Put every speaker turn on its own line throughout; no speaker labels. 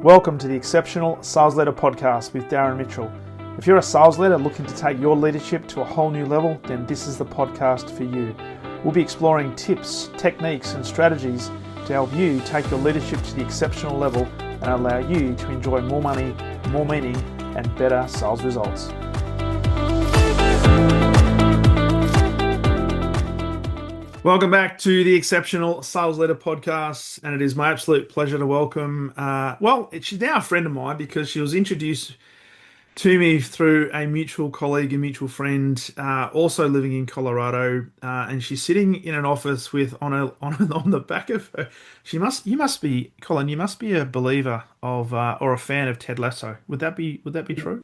Welcome to the Exceptional Sales Leader Podcast with Darren Mitchell. If you're a sales leader looking to take your leadership to a whole new level, then this is the podcast for you. We'll be exploring tips, techniques, and strategies to help you take your leadership to the exceptional level and allow you to enjoy more money, more meaning, and better sales results. Welcome back to the Exceptional Sales Leader Podcast, and it is my absolute pleasure to welcome, she's now a friend of mine because she was introduced to me through a mutual colleague and mutual friend, also living in Colorado, and she's sitting in an office with on the back of her. You must be, Colin. You must be a believer of or a fan of Ted Lasso. Would that be true?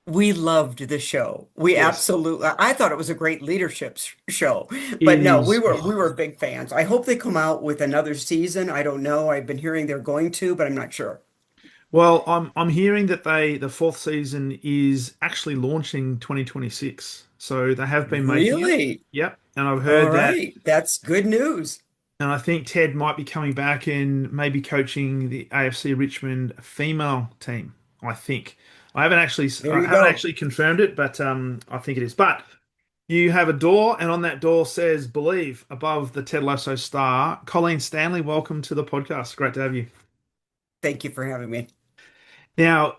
We loved the show. We
Yes,
absolutely, I thought it was a great leadership show.
it
But no,
is.
we were big fans. I hope they come out with another season. I don't know. I've been hearing they're going to, but I'm not sure.
Well, I'm hearing that the fourth season is actually launching 2026. So they have been making it.
Really?
Yep. And I've
All
heard that,
right. That's good news.
and I think Ted might be coming back and maybe coaching the AFC Richmond female team. I think.
There
I
you
haven't
go.
actually confirmed it, but I think it is. But you have a door, and on that door says "Believe" above the Ted Lasso star. Colleen Stanley, welcome to the podcast. Great to have you.
Thank you for having me.
Now,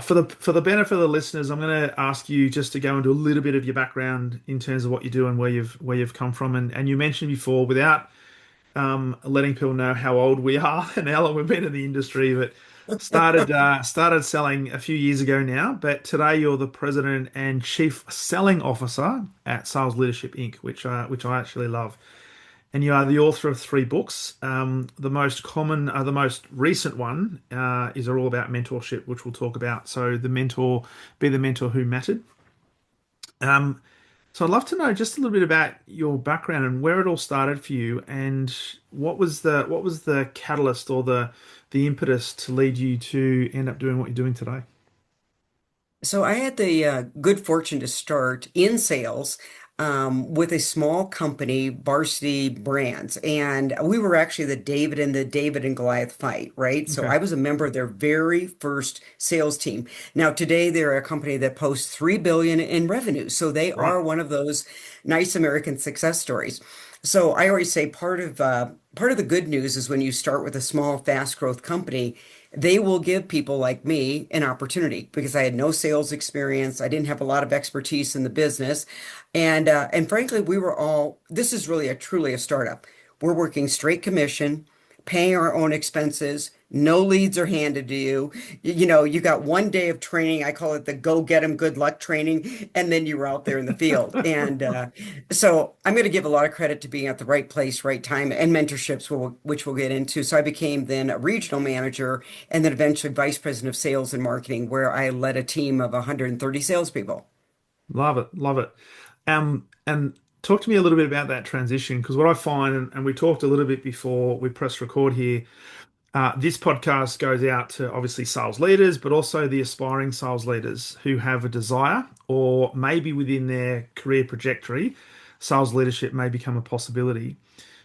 for the benefit of the listeners, I'm going to ask you just to go into a little bit of your background in terms of what you do and where you've come from. And you mentioned before, without letting people know how old we are and how long we've been in the industry, but started selling a few years ago now. But today you're the president and chief selling officer at Sales Leadership Inc., which I actually love. And you are the author of three books. The most recent one is all about mentorship, which we'll talk about. So be the mentor who mattered. Um, so I'd love to know just a little bit about your background and where it all started for you, and what was the catalyst or the impetus to lead you to end up doing what you're doing today.
So I had the good fortune to start in sales with a small company, Varsity Brands, and we were actually the David and Goliath fight, right? So
Okay.
I was a member of their very first sales team. Now today they're a company that posts 3 billion in revenue, so they
Right.
are one of those nice American success stories. So I always say part of the good news is when you start with a small, fast growth company, they will give people like me an opportunity because I had no sales experience. I didn't have a lot of expertise in the business. And frankly, this is really a truly a startup. We're working straight commission, paying our own expenses. No leads are handed to you. You know, you got 1 day of training. I call it the go get 'em good luck training. And then you were out there in the field. So I'm going to give a lot of credit to being at the right place, right time, and mentorships, which we'll get into. So I became then a regional manager and then eventually vice president of sales and marketing, where I led a team of 130 salespeople.
Love it, love it. And talk to me a little bit about that transition, because what I find, and we talked a little bit before we press record here, this podcast goes out to obviously sales leaders, but also the aspiring sales leaders who have a desire, or maybe within their career trajectory, sales leadership may become a possibility.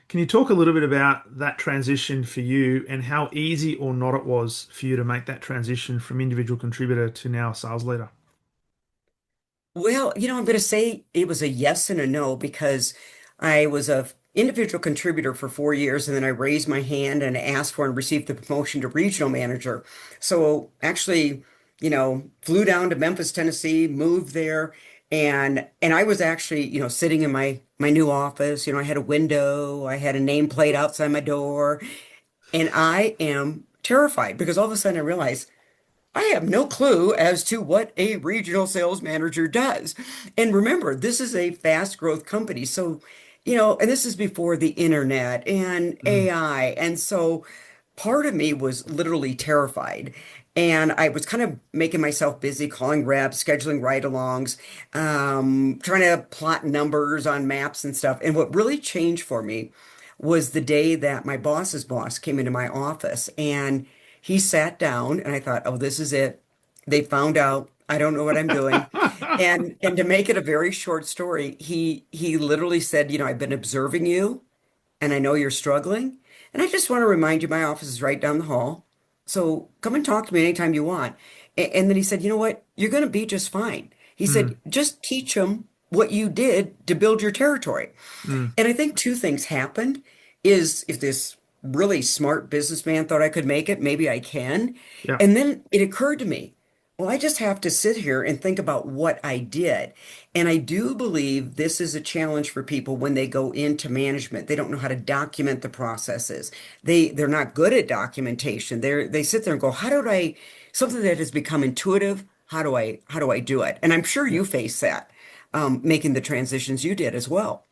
Can you talk a little bit about that transition for you and how easy or not it was for you to make that transition from individual contributor to now a sales leader?
Well, I'm going to say it was a yes and a no because I was a individual contributor for 4 years and then I raised my hand and asked for and received the promotion to regional manager. So actually, flew down to Memphis, Tennessee, moved there, and I was actually, sitting in my new office. I had a window, I had a nameplate outside my door, and I am terrified because all of a sudden I realized I have no clue as to what a regional sales manager does. And remember, this is a fast growth company. So, and this is before the internet and
Mm.
AI. And so part of me was literally terrified. And I was kind of making myself busy calling reps, scheduling ride-alongs, trying to plot numbers on maps and stuff. And what really changed for me was the day that my boss's boss came into my office and he sat down and I thought, oh, this is it. They found out I don't know what I'm doing. And to make it a very short story, he literally said, I've been observing you and I know you're struggling. And I just want to remind you, my office is right down the hall. So come and talk to me anytime you want. And then he said, you know what? You're going to be just fine. He
Mm,
said, just teach them what you did to build your territory.
mm,
And I think two things happened is if this really smart businessman thought I could make it, maybe I can.
yeah.
And then it occurred to me, well, I just have to sit here and think about what I did. And I do believe this is a challenge for people when they go into management. They don't know how to document the processes. They're not good at documentation. They sit there and go, how do I something that has become intuitive, how do I do it? And I'm sure
Yeah.
you face that, making the transitions you did as well.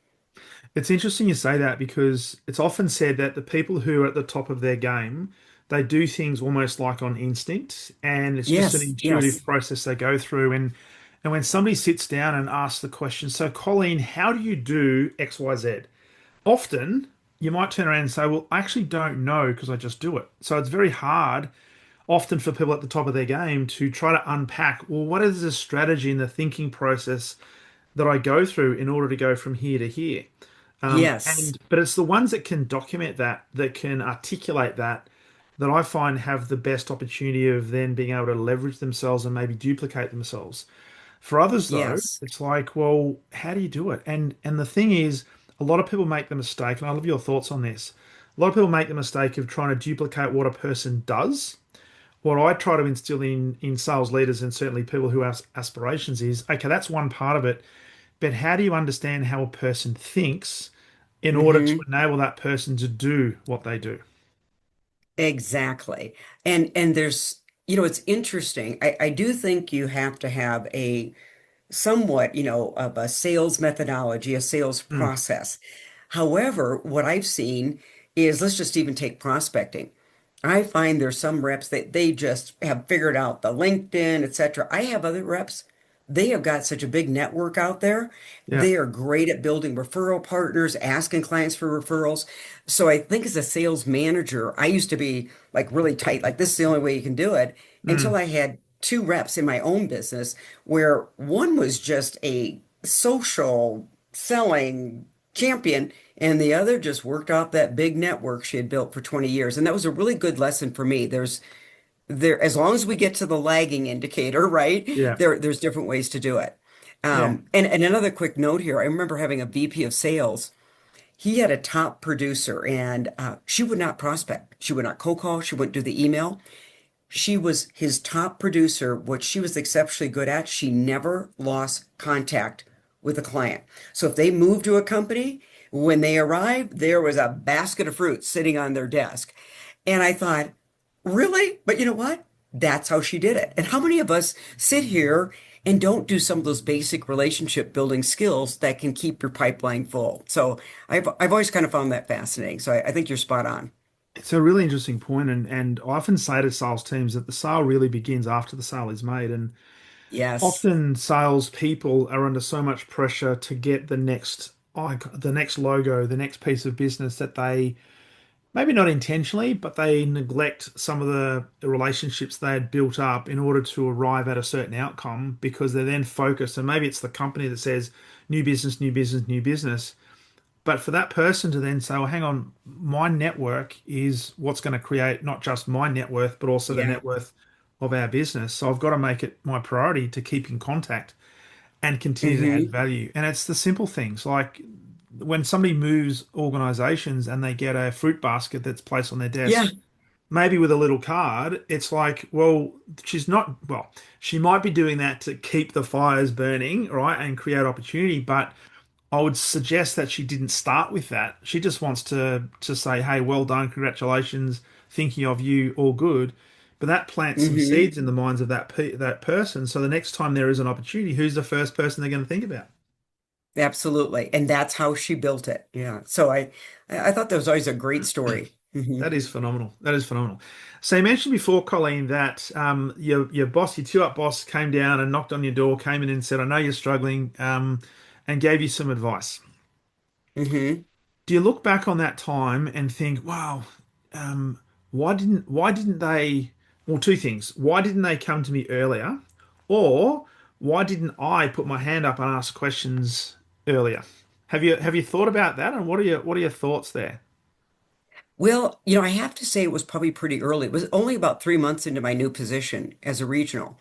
It's interesting you say that because it's often said that the people who are at the top of their game, they do things almost like on instinct, and it's just an
Yes, yes.
intuitive process they go through. And when somebody sits down and asks the question, so Colleen, how do you do X, Y, Z? Often you might turn around and say, well, I actually don't know because I just do it. So it's very hard often for people at the top of their game to try to unpack, well, what is the strategy and the thinking process that I go through in order to go from here to here?
Yes.
And but it's the ones that can document that, that can articulate that, that I find have the best opportunity of then being able to leverage themselves and maybe duplicate themselves. For others, though,
Yes.
it's like, well, how do you do it? And the thing is, a lot of people make the mistake, and I love your thoughts on this. A lot of people make the mistake of trying to duplicate what a person does. What I try to instill in sales leaders and certainly people who have aspirations is, okay, that's one part of it, but how do you understand how a person thinks in order to
Hmm.
enable that person to do what they do?
Exactly. And there's, it's interesting. I do think you have to have a somewhat, of a sales methodology, a sales
Mm,
process. However, what I've seen is let's just even take prospecting. I find there's some reps that they just have figured out the LinkedIn, etc. I have other reps, they have got such a big network out there.
yeah.
They are great at building referral partners, asking clients for referrals. So I think as a sales manager, I used to be like really tight, like this is the only way you can do it, until
Mm,
I had two reps in my own business where one was just a social selling champion and the other just worked off that big network she had built for 20 years. And that was a really good lesson for me. As long as we get to the lagging indicator, right?
yeah.
There's different ways to do it.
Yeah.
And another quick note here, I remember having a VP of sales. He had a top producer and she would not prospect. She would not cold call. She wouldn't do the email. She was his top producer. What she was exceptionally good at, she never lost contact with a client. So if they moved to a company, when they arrived, there was a basket of fruit sitting on their desk. And I thought, really? But you know what? That's how she did it. And how many of us sit here and don't do some of those basic relationship building skills that can keep your pipeline full? So I've always kind of found that fascinating. So I think you're spot on.
It's a really interesting point, and I often say to sales teams that the sale really begins after the sale is made, and
Yes.
often sales people are under so much pressure to get the next logo, the next piece of business that they maybe not intentionally, but they neglect some of the relationships they had built up in order to arrive at a certain outcome because they're then focused, and maybe it's the company that says new business, new business, new business. But for that person to then say, well, hang on, my network is what's going to create not just my net worth, but also the
Yeah.
net worth of our business. So I've got to make it my priority to keep in contact and continue to add
Hmm.
value. And it's the simple things like when somebody moves organizations and they get a fruit basket that's placed on their
Yeah.
desk, maybe with a little card, it's like, well, she might be doing that to keep the fires burning, right, and create opportunity, but I would suggest that she didn't start with that. She just wants to say, "Hey, well done, congratulations, thinking of you, all good." But that plants some
Hmm.
seeds in the minds of that person. So the next time there is an opportunity, who's the first person they're going to think about?
Absolutely. And that's how she built it. Yeah. So I thought that was always a great story. Hmm.
That is phenomenal. That is phenomenal. So you mentioned before, Colleen, that your boss, your two up boss, came down and knocked on your door, came in and said, "I know you're struggling," and gave you some advice.
Hmm.
Do you look back on that time and think, wow, um, why didn't they? Well, two things. Why didn't they come to me earlier? Or why didn't I put my hand up and ask questions earlier? Have you thought about that? And what are your thoughts there?
Well, I have to say it was probably pretty early. It was only about 3 months into my new position as a regional.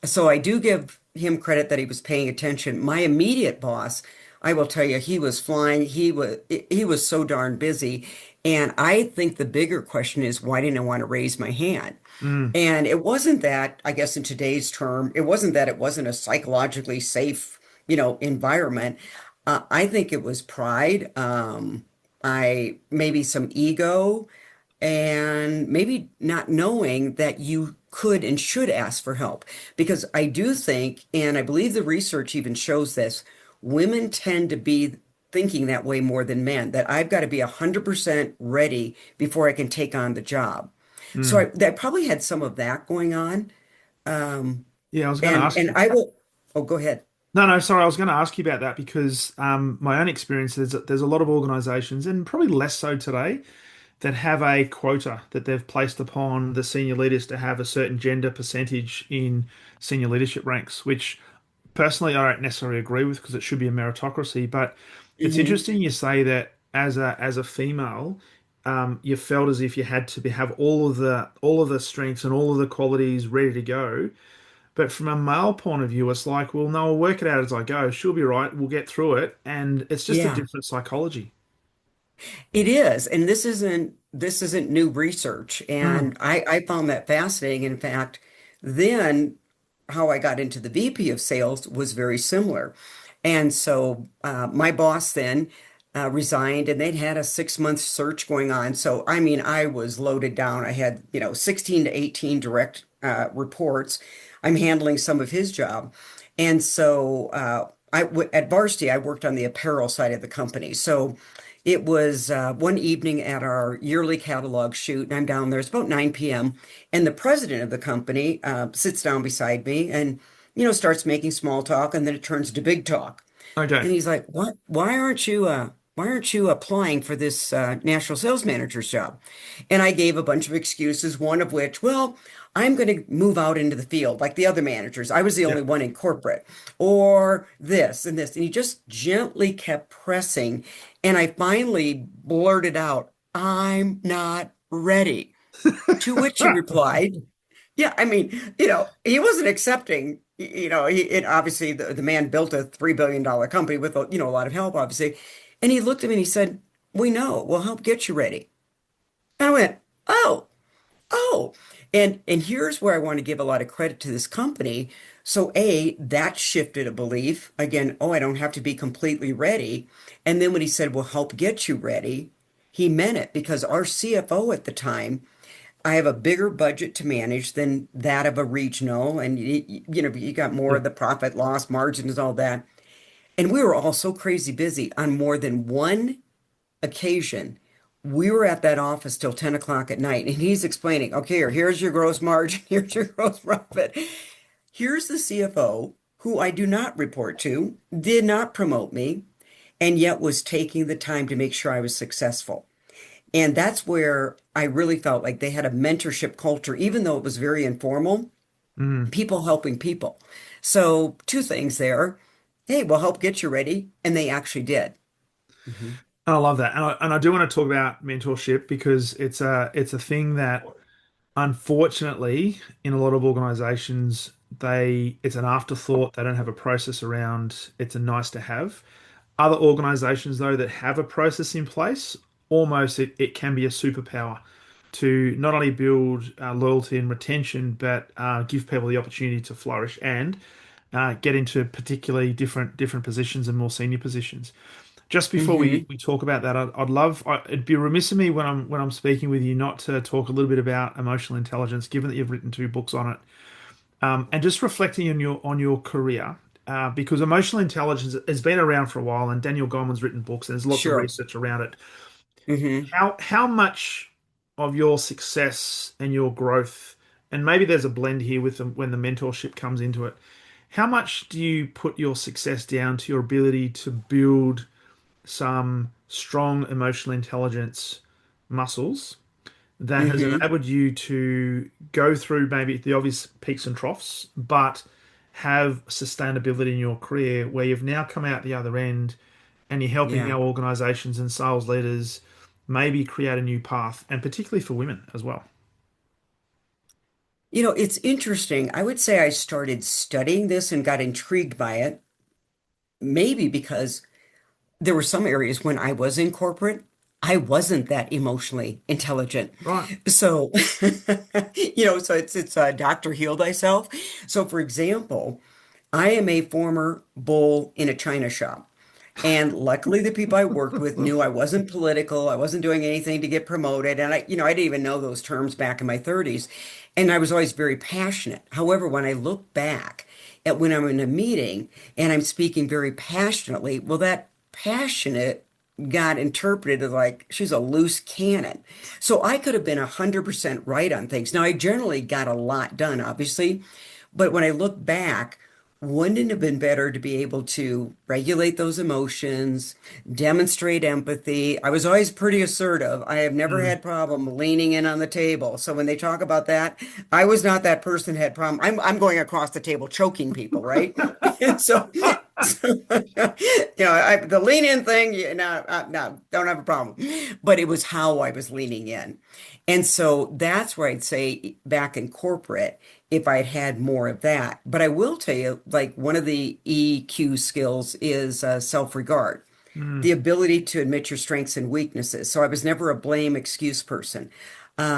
So I do give him credit that he was paying attention. My immediate boss, I will tell you, he was flying. He was so darn busy. And I think the bigger question is, why didn't I want to raise my hand?
Mm,
And it wasn't that, I guess in today's term, it wasn't that it wasn't a psychologically safe, environment. I think it was pride. I maybe some ego and maybe not knowing that you could and should ask for help. Because I do think, and I believe the research even shows this, women tend to be thinking that way more than men, that I've got to be 100% ready before I can take on the job. So
mm.
I probably had some of that going on. Um,
Yeah, I was going to
and
ask
and
you.
I will, oh, go ahead.
No, no, sorry. I was going to ask you about that because my own experience is that there's a lot of organizations, and probably less so today, that have a quota that they've placed upon the senior leaders to have a certain gender percentage in senior leadership ranks, which personally I don't necessarily agree with because it should be a meritocracy. But it's
Hmm.
interesting you say that as a female, you felt as if you had to have all of the strengths and all of the qualities ready to go. But from a male point of view, it's like, well, no, I'll work it out as I go. She'll be right. We'll get through it. And it's just a
Yeah.
different psychology.
It is, and this isn't new research,
Mm,
and I found that fascinating. In fact, then how I got into the VP of sales was very similar. And so my boss then resigned, and they'd had a 6 month search going on. So I mean, I was loaded down. I had 16 to 18 direct reports. I'm handling some of his job, and so at Varsity I worked on the apparel side of the company. So. It was one evening at our yearly catalog shoot, and I'm down there. It's about 9 p.m. And the president of the company sits down beside me and, starts making small talk, and then it turns to big talk.
okay.
And he's like, "What? Why aren't you applying for this national sales manager's job?" And I gave a bunch of excuses, one of which, well, I'm going to move out into the field like the other managers. I was the
Yeah.
only one in corporate, or this and this. And he just gently kept pressing. And I finally blurted out, "I'm not ready." To which he replied, yeah, I mean, he wasn't accepting, obviously the man built a $3 billion company with, a lot of help, obviously. And he looked at me and he said, "We know, we'll help get you ready." And I went, "Oh, oh." And here's where I want to give a lot of credit to this company. So that shifted a belief. Again, oh, I don't have to be completely ready. And then when he said, "We'll help get you ready," he meant it because our CFO at the time, I have a bigger budget to manage than that of a regional, and you got more
Yeah.
of the profit loss margins, all that. And we were all so crazy busy on more than one occasion. We were at that office till 10 o'clock at night, and he's explaining, "Okay, here's your gross margin, here's your gross profit. Here's the CFO, who I do not report to, did not promote me, and yet was taking the time to make sure I was successful." And that's where I really felt like they had a mentorship culture, even though it was very informal,
Mm.
people helping people. So, two things there. Hey, we'll help get you ready. And they actually did. Hmm.
I love that. And I do want to talk about mentorship because it's a thing that unfortunately in a lot of organizations it's an afterthought. They don't have a process around it's a nice to have. Other organizations though that have a process in place, almost it can be a superpower to not only build loyalty and retention, but give people the opportunity to flourish and get into particularly different positions and more senior positions. Just before we,
Hmm.
we talk about that, I'd love it'd be remiss of me when I'm speaking with you not to talk a little bit about emotional intelligence, given that you've written two books on it, and just reflecting on your career, because emotional intelligence has been around for a while, and Daniel Goleman's written books, and there's lots of
Sure.
research around it.
Hmm.
How much of your success and your growth, and maybe there's a blend here with when the mentorship comes into it. How much do you put your success down to your ability to build some strong emotional intelligence muscles that has
Hmm.
enabled you to go through maybe the obvious peaks and troughs, but have sustainability in your career where you've now come out the other end and you're helping
Yeah.
now organizations and sales leaders maybe create a new path, and particularly for women as well.
It's interesting. I would say I started studying this and got intrigued by it, maybe because there were some areas when I was in corporate, I wasn't that emotionally intelligent.
Right.
So, so it's Dr. Heal Thyself. So, for example, I am a former bull in a china shop. And luckily, the people I worked with knew I wasn't political. I wasn't doing anything to get promoted. And I didn't even know those terms back in my 30s. And I was always very passionate. However, when I look back at when I'm in a meeting and I'm speaking very passionately, well, that passionate got interpreted as like she's a loose cannon. So I could have been 100% right on things. Now, I generally got a lot done, obviously. But when I look back, wouldn't it have been better to be able to regulate those emotions, demonstrate empathy? I was always pretty assertive. I have never
Mm.
had problem leaning in on the table. So when they talk about that, I was not that person who had problem. I'm going across the table choking people, right? The lean in thing, no, don't have a problem. But it was how I was leaning in. And so that's where I'd say back in corporate, if I'd had more of that. But I will tell you, like one of the EQ skills is self-regard, the
Mm.
ability to admit your strengths and weaknesses. So I was never a blame excuse person.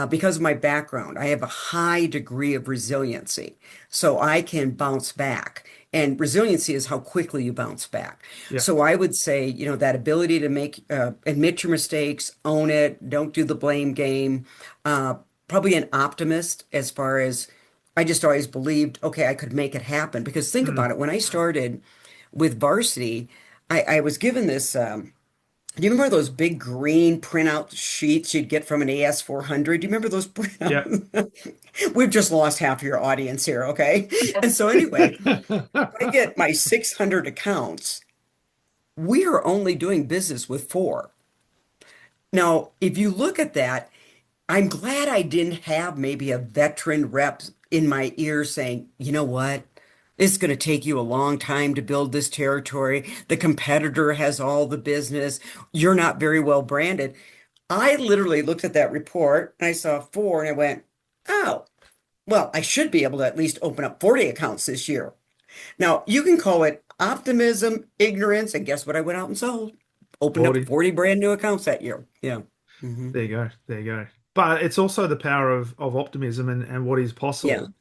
Because of my background, I have a high degree of resiliency. So I can bounce back. And resiliency is how quickly you bounce back.
Yeah.
So I would say, that ability to admit your mistakes, own it, don't do the blame game. Uh, Probably an optimist as far as I just always believed, okay, I could make it happen. Because think
Mm.
about it, when I started with varsity, I was given this. Do you remember those big green printout sheets you'd get from an AS400? Do you remember those
Yeah.
printouts? We've just lost half of your audience here, okay? And so anyway, I get my 600 accounts. We are only doing business with four. Now, if you look at that, I'm glad I didn't have maybe a veteran rep in my ear saying, you know what? It's going to take you a long time to build this territory. The competitor has all the business. You're not very well branded. I literally looked at that report and I saw four and I went, oh, well, I should be able to at least open up 40 accounts this year. Now, you can call it optimism, ignorance, and guess what I went out and sold? Opened up
40.
40 brand new accounts that year. Yeah. Hmm.
There you go. There you go. But it's also the power of optimism and what is
Yeah.
possible,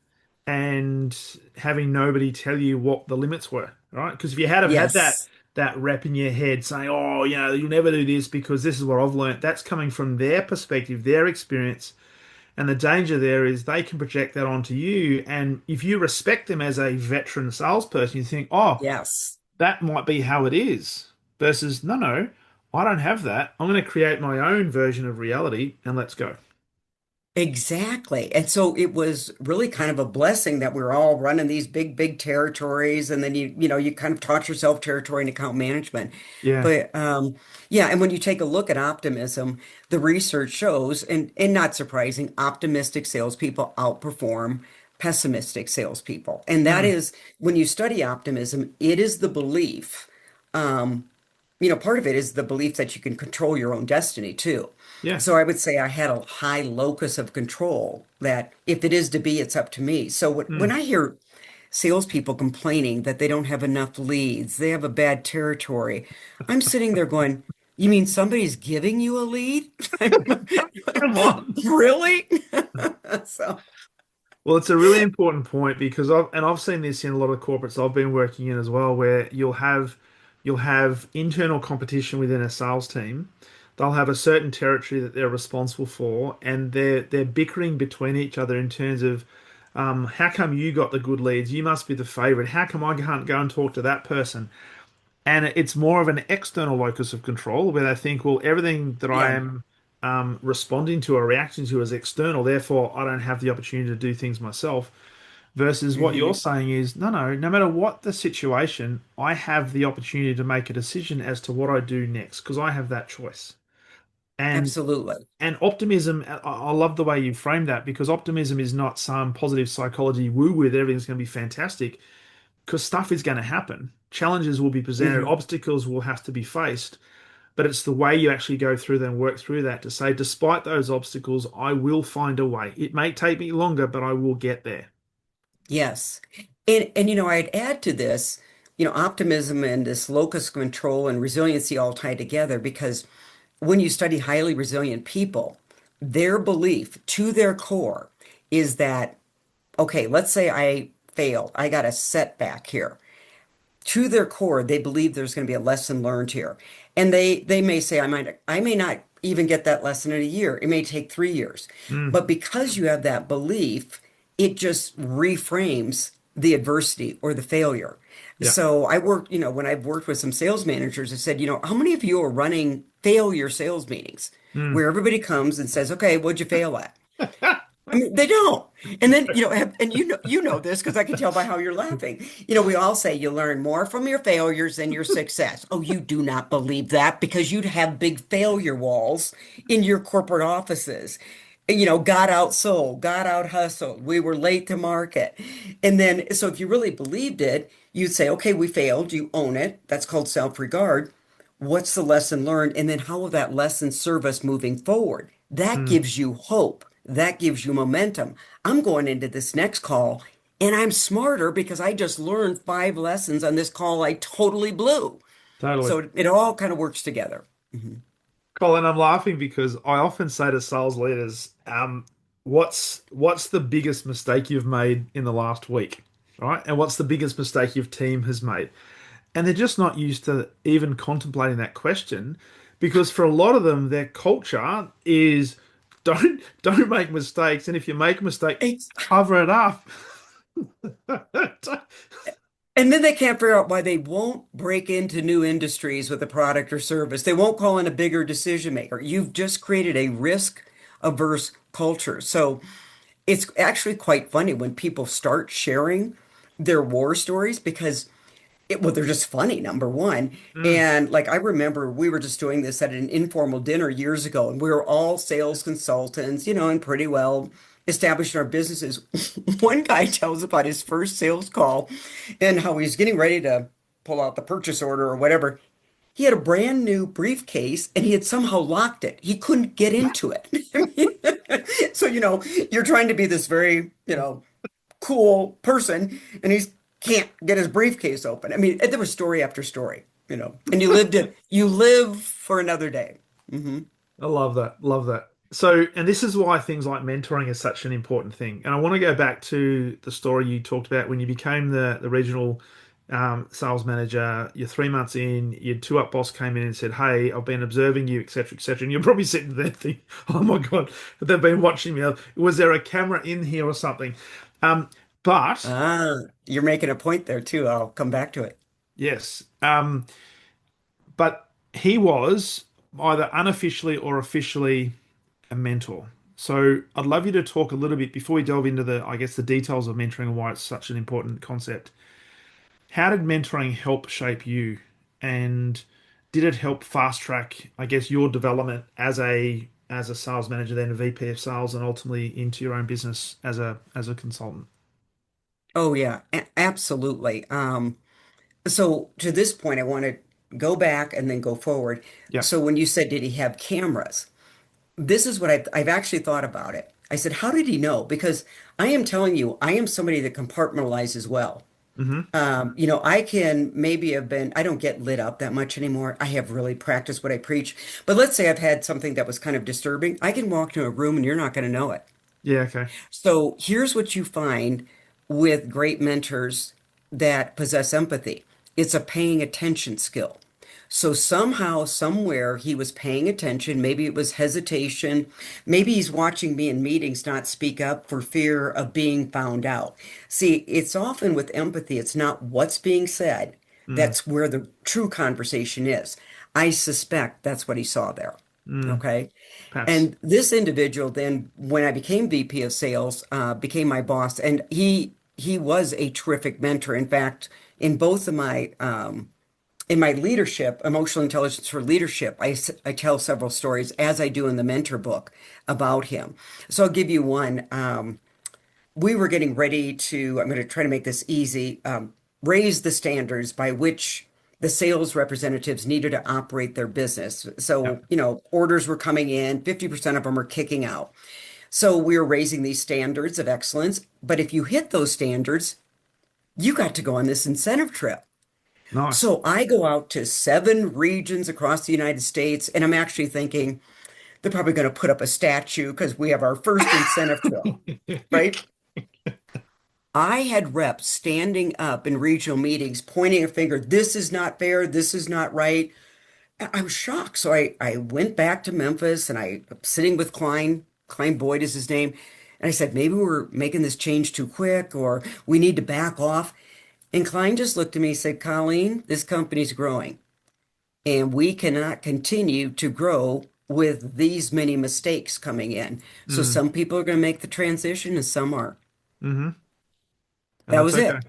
and having nobody tell you what the limits were, right? Because if you had have had
Yes.
that rep in your head saying, "Oh, you'll never do this because this is what I've learned," that's coming from their perspective, their experience, and the danger there is they can project that onto you. And if you respect them as a veteran salesperson, you think, "Oh,
Yes.
that might be how it is," versus, "No, no, I don't have that. I'm going to create my own version of reality, and let's go."
Exactly. And so it was really kind of a blessing that we were all running these big, big territories. And then you kind of taught yourself territory and account management.
Yeah.
But yeah, and when you take a look at optimism, the research shows, and not surprising, optimistic salespeople outperform pessimistic salespeople. And that
Mm.
is when you study optimism, it is the belief. Um, Part of it is the belief that you can control your own destiny too.
Yeah.
So I would say I had a high locus of control that if it is to be, it's up to me. So when
Mm.
I hear salespeople complaining that they don't have enough leads, they have a bad territory, I'm sitting there going, you mean somebody's giving you a lead?
Come on.
Really? So,
Well, it's a really important point because I've seen this in a lot of corporates I've been working in as well, where you'll have internal competition within a sales team. They'll have a certain territory that they're responsible for, and they're bickering between each other in terms of how come you got the good leads? You must be the favorite. How come I can't go and talk to that person? And it's more of an external locus of control where they think, well, everything that I
yeah.
am responding to or reacting to is external, therefore I don't have the opportunity to do things myself. Versus what you're
Hmm.
saying is, no, no, no matter what the situation, I have the opportunity to make a decision as to what I do next because I have that choice. And
Absolutely.
and optimism, I love the way you frame that because optimism is not some positive psychology woo-woo that everything's going to be fantastic because stuff is going to happen. Challenges will be presented,
Hmm.
obstacles will have to be faced. but it's the way you actually go through them, work through that to say, despite those obstacles, I will find a way. It may take me longer, but I will get there.
Yes. And I'd add to this, optimism and this locus control and resiliency all tie together because when you study highly resilient people, their belief to their core is that, okay, let's say I failed. I got a setback here. To their core, they believe there's going to be a lesson learned here. And they may say, I may not even get that lesson in a year. It may take 3 years.
Mm,
But because you have that belief, it just reframes the adversity or the failure.
yeah.
So I worked, when I've worked with some sales managers, I said, how many of you are running failure sales meetings
Mm.
where everybody comes and says, okay, what'd you fail at? I mean, they don't. And then, and you know this because I can tell by how you're laughing. We all say you learn more from your failures than your success. Oh, you do not believe that because you'd have big failure walls in your corporate offices. And, got outsold, got out hustled. We were late to market. And then, so if you really believed it, you'd say, okay, we failed. You own it. That's called self-regard. What's the lesson learned? And then how will that lesson serve us moving forward? That
Mm,
gives you hope. That gives you momentum. I'm going into this next call and I'm smarter because I just learned 5 lessons on this call I totally blew.
totally.
So it all kind of works together. Mhm.
Colin, I'm laughing because I often say to sales leaders, what's the biggest mistake you've made in the last week, right? And what's the biggest mistake your team has made? And they're just not used to even contemplating that question because for a lot of them, their culture is don't make mistakes, and if you make a mistake,
It's,
cover it up.
and then they can't figure out why they won't break into new industries with a product or service. They won't call in a bigger decision maker. You've just created a risk averse culture. So it's actually quite funny when people start sharing their war stories because they're just funny, number one.
Mm,
And like I remember we were just doing this at an informal dinner years ago, and we were all sales consultants, and pretty well established in our businesses. One guy tells about his first sales call and how he's getting ready to pull out the purchase order or whatever. He had a brand new briefcase and he had somehow locked it. He couldn't get into it. So, you're trying to be this very, cool person and he can't get his briefcase open. I mean, there was story after story, and you live for another day. Hmm.
I love that. Love that. So, and this is why things like mentoring is such an important thing. And I want to go back to the story you talked about when you became the regional sales manager. You're 3 months in, your two up boss came in and said, "Hey, I've been observing you, etc., etc." And you're probably sitting there thinking, "Oh my God, they've been watching me. Was there a camera in here or something?" Um, but
Ah, you're making a point there too. I'll come back to it.
yes, but he was either unofficially or officially a mentor. So I'd love you to talk a little bit before we delve into I guess, the details of mentoring and why it's such an important concept. How did mentoring help shape you? And did it help fast track, I guess, your development as a sales manager, then a VP of sales, and ultimately into your own business as a consultant?
Oh yeah, absolutely. So to this point, I want to go back and then go forward.
Yeah.
So when you said, did he have cameras? This is what I've actually thought about it. I said, how did he know? Because I am telling you, I am somebody that compartmentalizes well.
Hmm.
I can maybe have been, I don't get lit up that much anymore. I have really practiced what I preach. But let's say I've had something that was kind of disturbing. I can walk into a room and you're not going to know it.
Yeah. Okay.
So here's what you find with great mentors that possess empathy. It's a paying attention skill. So somehow, somewhere, he was paying attention. Maybe it was hesitation. Maybe he's watching me in meetings not speak up for fear of being found out. See, it's often with empathy, it's not what's being said.
Mm,
That's where the true conversation is. I suspect that's what he saw there.
mm,
Okay.
perhaps.
And this individual then, when I became VP of sales, became my boss, and he was a terrific mentor. In fact, in both of my in my leadership, emotional intelligence for leadership, I tell several stories as I do in the mentor book about him. So I'll give you one. We were getting ready to, I'm going to try to make this easy, raise the standards by which the sales representatives needed to operate their business.
Yeah.
So, orders were coming in, 50% of them are kicking out. So we were raising these standards of excellence. But if you hit those standards, you got to go on this incentive trip.
Nice.
So I go out to 7 regions across the United States, and I'm actually thinking they're probably going to put up a statue because we have our first incentive trip, right? I had reps standing up in regional meetings, pointing a finger, this is not fair, this is not right. I was shocked. So I went back to Memphis and I'm sitting with Klein Boyd is his name. And I said, maybe we're making this change too quick or we need to back off. And Klein just looked at me and said, Colleen, this company's growing and we cannot continue to grow with these many mistakes coming in. So
Mm.
some people are going to make the transition and some aren't.
Hmm. And
That
that's
was
okay.
it.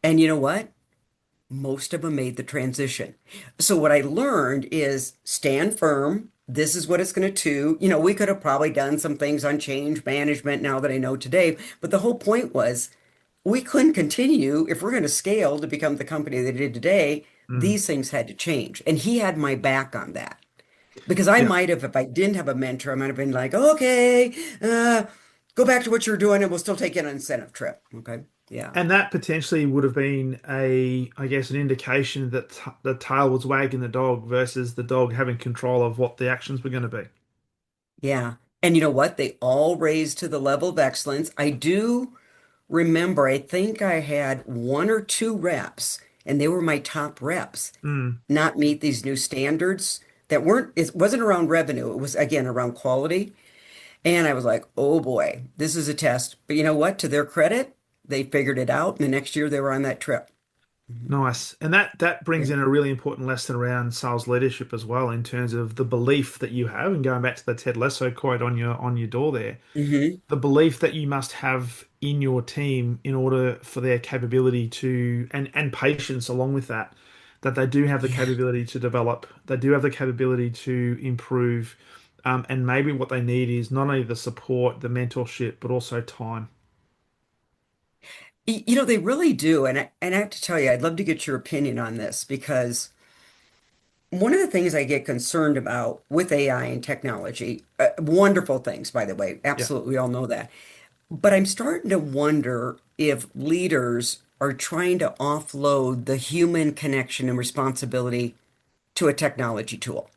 And you know what? Most of them made the transition. So what I learned is stand firm. This is what it's going to do. We could have probably done some things on change management now that I know today, but the whole point was we couldn't continue if we're going to scale to become the company that it did today.
Mm.
These things had to change. And he had my back on that. Because I
Yeah.
might have, if I didn't have a mentor, I might have been like, okay, go back to what you're doing and we'll still take you on an incentive trip. Okay. Yeah.
And that potentially would have been I guess, an indication that the tail was wagging the dog versus the dog having control of what the actions were going to be.
Yeah. And you know what? They all raised to the level of excellence. I do remember, I think I had 1 or 2 reps, and they were my top reps,
Mm.
not meet these new standards that weren't, it wasn't around revenue. It was, again, around quality. And I was like, oh boy, this is a test. But you know what? To their credit, they figured it out. And the next year they were on that trip. Mhm.
Nice. And that
Yeah.
brings in a really important lesson around sales leadership as well, in terms of the belief that you have, and going back to the Ted Lasso quote on your door there,
Hmm.
the belief that you must have in your team in order for their capability to, and patience along with that, that they do have the
Yeah.
capability to develop, they do have the capability to improve, and maybe what they need is not only the support, the mentorship, but also time.
They really do. And I have to tell you, I'd love to get your opinion on this because one of the things I get concerned about with AI and technology, wonderful things, by the way,
Yeah,
absolutely, we all know that. But I'm starting to wonder if leaders are trying to offload the human connection and responsibility to a technology tool.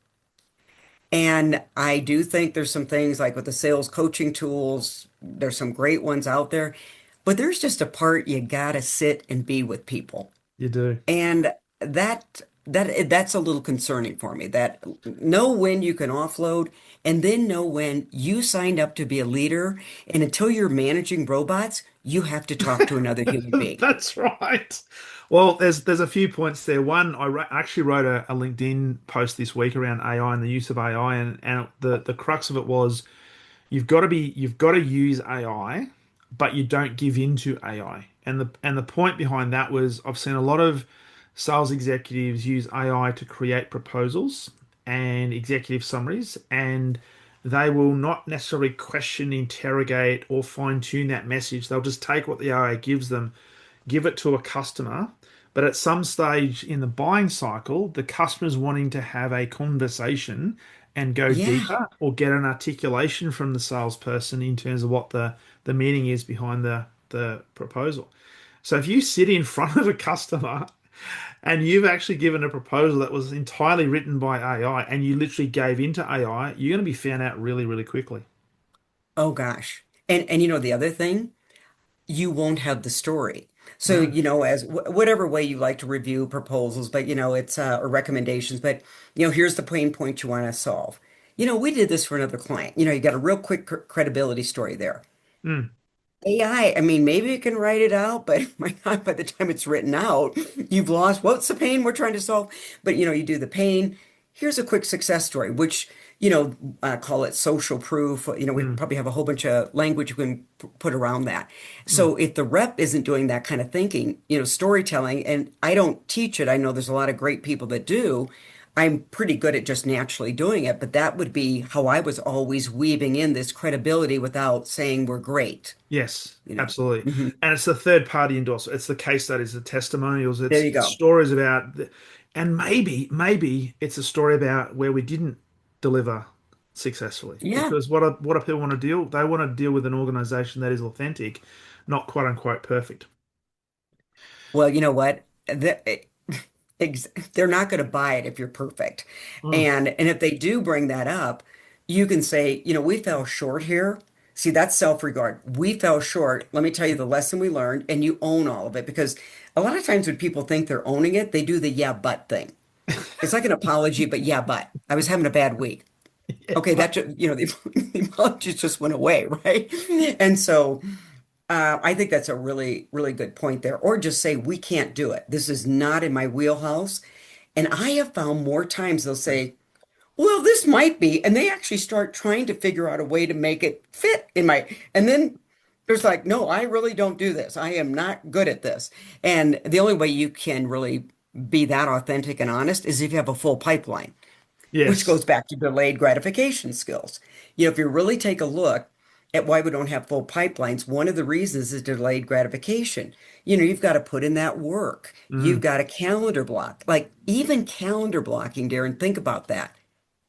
And I do think there's some things like with the sales coaching tools, there's some great ones out there, but there's just a part you gotta sit and be with people.
you do.
And that's a little concerning for me. That know when you can offload and then know when you signed up to be a leader. And until you're managing robots, you have to talk to another human being.
That's right. Well, there's a few points there. One, actually wrote a LinkedIn post this week around AI and the use of AI, and the crux of it was you've got to use AI, but you don't give in to AI. And the point behind that was, I've seen a lot of sales executives use AI to create proposals and executive summaries, and they will not necessarily question, interrogate, or fine tune that message. They'll just take what the AI gives them, give it to a customer. But at some stage in the buying cycle, the customer's wanting to have a conversation and go
Yeah.
deeper, or get an articulation from the salesperson in terms of what the meaning is behind the proposal. So if you sit in front of a customer and you've actually given a proposal that was entirely written by AI, and you literally gave into AI, you're going to be found out really, really quickly.
Oh gosh. And the other thing, you won't have the story. So,
No.
as whatever way you like to review proposals, but it's or recommendations, but here's the pain point you want to solve. We did this for another client. You got a real quick credibility story there.
Mm,
AI, I mean, maybe it can write it out, but my God, by the time it's written out, you've lost what's the pain we're trying to solve. But you do the pain. Here's a quick success story, which call it social proof. We
mm,
probably have a whole bunch of language we can put around that.
mm.
So if the rep isn't doing that kind of thinking, storytelling, and I don't teach it, I know there's a lot of great people that do. I'm pretty good at just naturally doing it, but that would be how I was always weaving in this credibility without saying we're great,
Yes,
you know.
absolutely.
Mhm.
And it's the third party endorsement. It's the case studies, the testimonials.
There
It's
you go.
stories about. And maybe it's a story about where we didn't deliver successfully.
Yeah.
Because what do people want to deal? They want to deal with an organization that is authentic, not quote unquote perfect.
Well, you know what? Ex they're not going to buy it if you're perfect.
Mm.
And if they do bring that up, you can say, we fell short here. See, that's self-regard. We fell short. Let me tell you the lesson we learned, and you own all of it because a lot of times when people think they're owning it, they do the yeah, but thing. It's like an apology, but yeah, but I was having a bad week.
Yeah,
Okay,
but
that just, the apology just went away, right? And so I think that's a really, really good point there. Or just say, we can't do it. This is not in my wheelhouse. And I have found more times they'll say, well, this might be. And they actually start trying to figure out a way to make it fit in my. And then there's like, no, I really don't do this. I am not good at this. And the only way you can really be that authentic and honest is if you have a full pipeline, which
yes.
goes back to delayed gratification skills. If you really take a look at why we don't have full pipelines, one of the reasons is delayed gratification. You've got to put in that work. You've
Mm,
got a calendar block. Like even calendar blocking, Darren, think about that.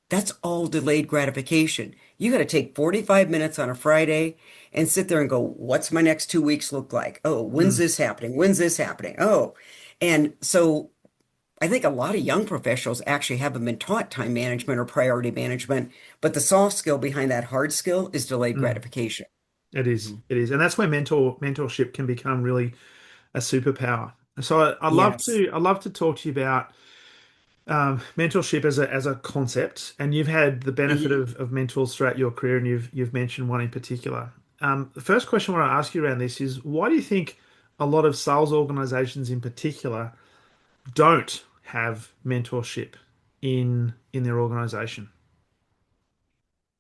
That's all delayed gratification. You got to take 45 minutes on a Friday and sit there and go, what's my next 2 weeks look like? Oh, when's
mm.
this happening? When's this happening? Oh, and so I think a lot of young professionals actually haven't been taught time management or priority management, but the soft skill behind that hard skill is delayed
Mm.
gratification.
It is. It is. And that's where mentorship can become really a superpower. So
Yes.
I'd love to talk to you about mentorship as a concept. And you've had the benefit
Mhm.
of mentors throughout your career, and you've mentioned one in particular. The first question I want to ask you around this is why do you think a lot of sales organizations in particular don't have mentorship in their organization?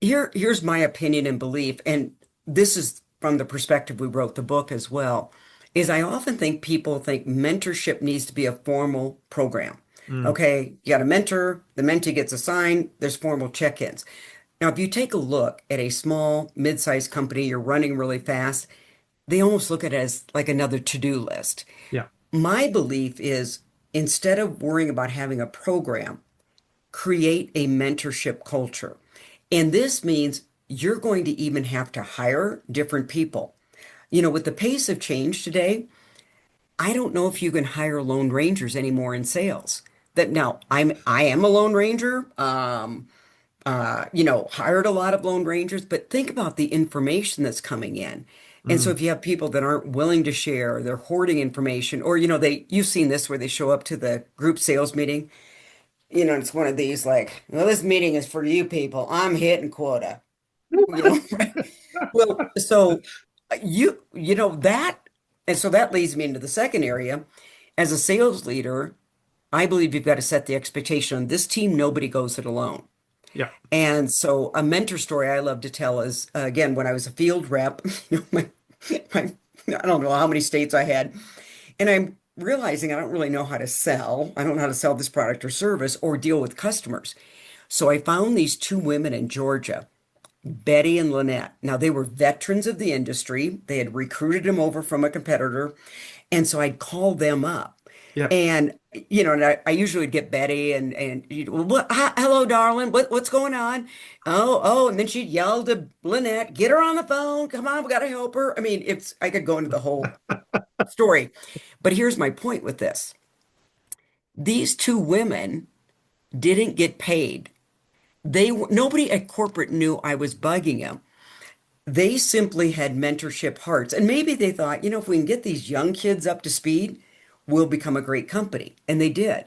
Here's my opinion and belief, and this is from the perspective we wrote the book as well, is I often think people think mentorship needs to be a formal program.
Mm,
Okay, you got a mentor, the mentee gets assigned, there's formal check-ins. Now, if you take a look at a small, mid-sized company, you're running really fast, they almost look at it as like another to-do list.
yeah.
My belief is instead of worrying about having a program, create a mentorship culture. And this means you're going to even have to hire different people. With the pace of change today, I don't know if you can hire lone rangers anymore in sales. That now I am a lone ranger. Hired a lot of lone rangers, but think about the information that's coming in. And so
Mm.
if you have people that aren't willing to share, they're hoarding information, or you've seen this where they show up to the group sales meeting, it's one of these like, well, this meeting is for you people. I'm hitting quota, you know. Well, so that, and so that leads me into the second area. As a sales leader, I believe you've got to set the expectation on this team, nobody goes it alone.
Yeah.
And so a mentor story I love to tell is again, when I was a field rep, my, I don't know how many states I had, and I'm realizing I don't really know how to sell. I don't know how to sell this product or service or deal with customers. So I found these two women in Georgia, Betty and Lynette. Now they were veterans of the industry. They had recruited them over from a competitor. And so I'd call them up.
Yeah.
And and I usually would get Betty and well, hello, darling, what's going on? Oh, and then she'd yell to Lynette, get her on the phone. Come on, we got to help her. I mean, I could go into the whole story, but here's my point with this: these two women didn't get paid. Nobody at corporate knew I was bugging them. They simply had mentorship hearts. And maybe they thought, if we can get these young kids up to speed, we'll become a great company. And they did.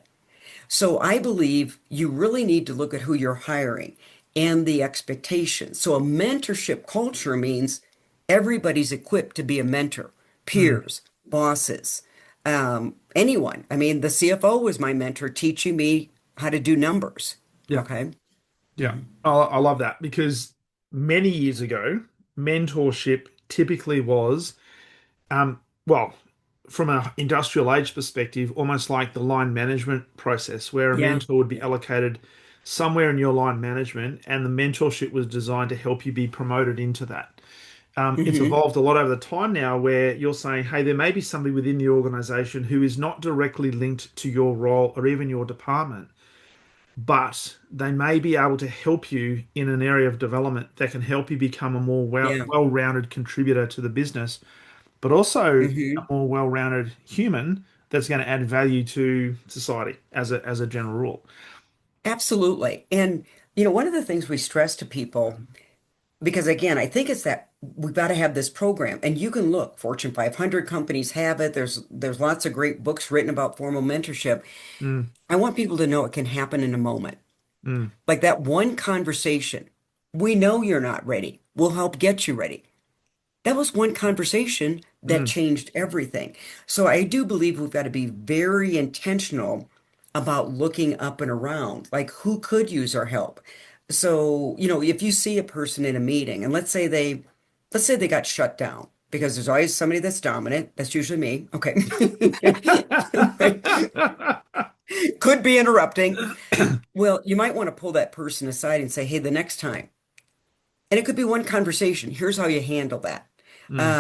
So I believe you really need to look at who you're hiring and the expectations. So a mentorship culture means everybody's equipped to be a mentor,
Mm.
peers, bosses, anyone. I mean, the CFO was my mentor teaching me how to do numbers.
Yeah.
Okay.
Yeah. I love that because many years ago, mentorship typically was, well, from an industrial age perspective, almost like the line management process, where a
Yeah.
mentor would be allocated somewhere in your line management, and the mentorship was designed to help you be promoted into that. It's
Hmm.
evolved a lot over the time now where you're saying, hey, there may be somebody within the organization who is not directly linked to your role or even your department, but they may be able to help you in an area of development that can help you become a more
Yeah.
well-rounded contributor to the business, but also a
Hmm.
more well-rounded human that's going to add value to society as a general rule.
Absolutely. And, one of the things we stress to people, because again, I think it's that we've got to have this program, and you can look, Fortune 500 companies have it. There's lots of great books written about formal mentorship.
Mm,
I want people to know it can happen in a moment.
mm,
Like that one conversation. We know you're not ready. We'll help get you ready. That was one conversation that
mm.
changed everything. So I do believe we've got to be very intentional about looking up and around, like who could use our help. So, if you see a person in a meeting and let's say they got shut down because there's always somebody that's dominant. That's usually me. Okay. Could be interrupting. Well, you might want to pull that person aside and say, hey, the next time, and it could be one conversation. Here's how you handle that.
Mm,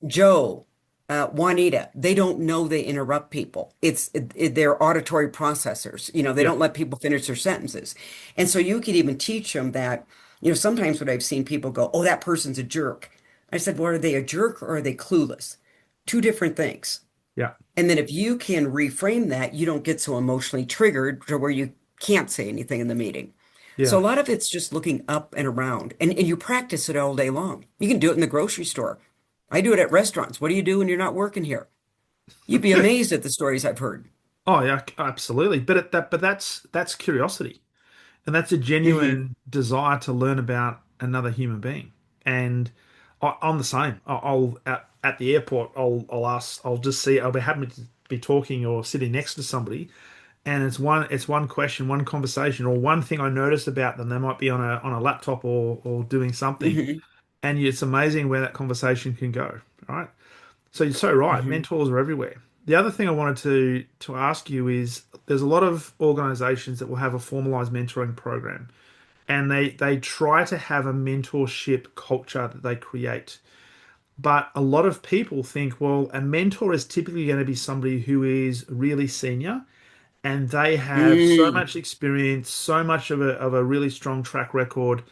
Joe, Juanita, they don't know they interrupt people. They're auditory processors. They
yeah.
don't let people finish their sentences. And so you could even teach them that, sometimes what I've seen people go, oh, that person's a jerk. I said, well, are they a jerk or are they clueless? Two different things.
Yeah.
And then if you can reframe that, you don't get so emotionally triggered to where you can't say anything in the meeting. So a
Yeah.
lot of it's just looking up and around, and you practice it all day long. You can do it in the grocery store. I do it at restaurants. What do you do when you're not working here? You'd be amazed at the stories I've heard.
Oh yeah, absolutely. But that's curiosity, and that's a
Hmm.
genuine desire to learn about another human being. And I'm the same. I'll at the airport, I'll ask, I'll just see, I'll be happy to be talking or sitting next to somebody, and it's one question, one conversation, or one thing I notice about them. They might be on a laptop or doing something,
Hmm.
and it's amazing where that conversation can go. Right. So you're so right.
Hmm.
Mentors are everywhere. The other thing I wanted to ask you is there's a lot of organizations that will have a formalized mentoring program, and they try to have a mentorship culture that they create. But a lot of people think, well, a mentor is typically going to be somebody who is really senior and they have so
Hmm.
much experience, so much of a really strong track record.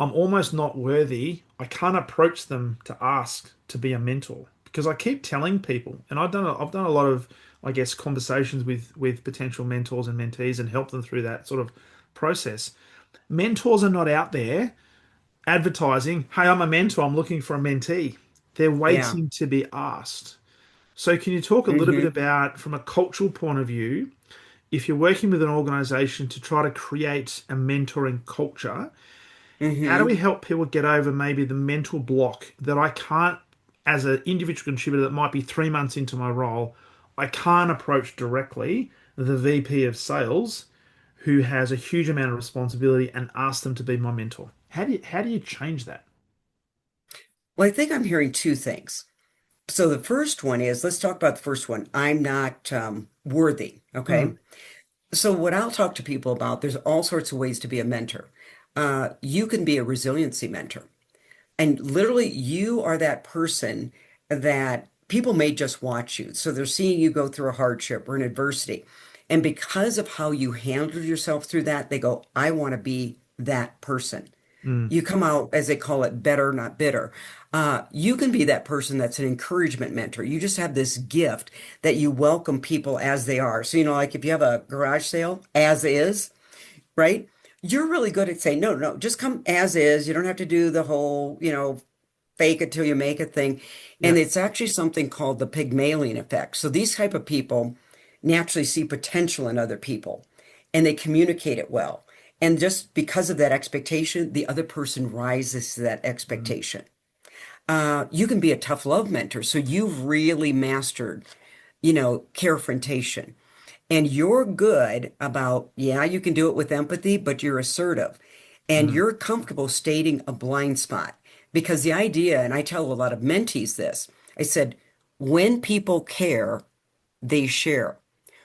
I'm almost not worthy. I can't approach them to ask to be a mentor because I keep telling people, and I've done a lot of, I guess, conversations with potential mentors and mentees and help them through that sort of process. Mentors are not out there advertising, "Hey, I'm a mentor. I'm looking for a mentee." They're
Yeah.
waiting to be asked. So, can you talk a little bit
Hmm.
about, from a cultural point of view, if you're working with an organization to try to create a mentoring culture? How do
Hmm.
we help people get over maybe the mental block that I can't, as an individual contributor that might be 3 months into my role, I can't approach directly the VP of sales who has a huge amount of responsibility and ask them to be my mentor? How do you change that?
Well, I think I'm hearing two things. So the first one is, let's talk about the first one. I'm not worthy.
Mm,
Okay. So, what I'll talk to people about, there's all sorts of ways to be a mentor. You can be a resiliency mentor. And literally, you are that person that people may just watch you. So, they're seeing you go through a hardship or an adversity. And because of how you handled yourself through that, they go, I want to be that person.
mm,
You come out, as they call it, better, not bitter. You can be that person that's an encouragement mentor. You just have this gift that you welcome people as they are. So, like if you have a garage sale, as is, right? You're really good at saying, no, no, just come as is. You don't have to do the whole, fake it till you make it thing. And
yeah.
it's actually something called the Pygmalion effect. So these type of people naturally see potential in other people and they communicate it well. And just because of that expectation, the other person rises to that
Mm,
expectation. You can be a tough love mentor. So you've really mastered, carefrontation. And you're good about, yeah, you can do it with empathy, but you're assertive. And
mm,
you're comfortable stating a blind spot. Because the idea, and I tell a lot of mentees this, I said, when people care, they share.